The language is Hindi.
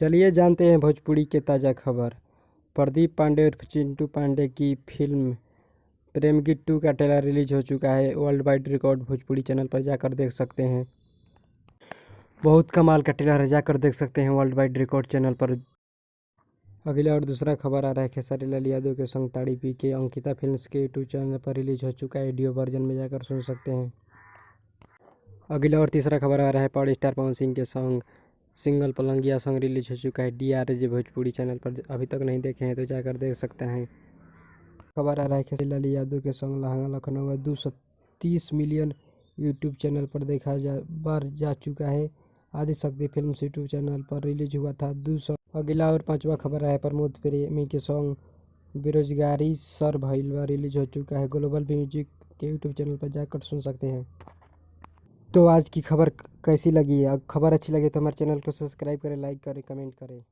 चलिए जानते हैं भोजपुरी के ताज़ा खबर। प्रदीप पांडे उर्फ चिंटू पांडे की फिल्म प्रेम गीत 2 का ट्रेलर रिलीज हो चुका है। World wide record Bhojpuri channel पर जाकर देख सकते हैं। बहुत कमाल का ट्रेलर है, जाकर देख सकते हैं वर्ल्ड वाइड रिकॉर्ड चैनल पर। अगला और दूसरा खबर आ रहा है खेसारी लाल यादव के संग ताड़ी पी के अंकिता फिल्म्स के यूट्यूब चैनल पर रिलीज हो चुका है। ऑडियो वर्जन में जाकर सुन सकते हैं। अगला और तीसरा खबर आ रहा है पावर स्टार पवन सिंह के सॉन्ग सिंगल पलंगिया सॉन्ग रिलीज हो चुका है DRJ भोजपुरी चैनल पर। अभी तक नहीं देखे हैं तो जाकर देख सकते हैं। खबर आ रहा है खेसारी लाल यादव के song lehenga Lucknow 230 million YouTube channel पर देखा जा चुका है। आदि शक्ति फिल्म यूट्यूब चैनल पर रिलीज हुआ था 200। अगला और पांचवा खबर है प्रमोद प्रेमी के सॉन्ग बेरोजगारी सर भइलवा रिलीज हो चुका है। ग्लोबल म्यूजिक के यूट्यूब चैनल पर जाकर सुन सकते हैं। तो आज की खबर कैसी लगी? खबर अच्छी लगी तो हमारे चैनल को सब्सक्राइब करें, लाइक करें, कमेंट करें।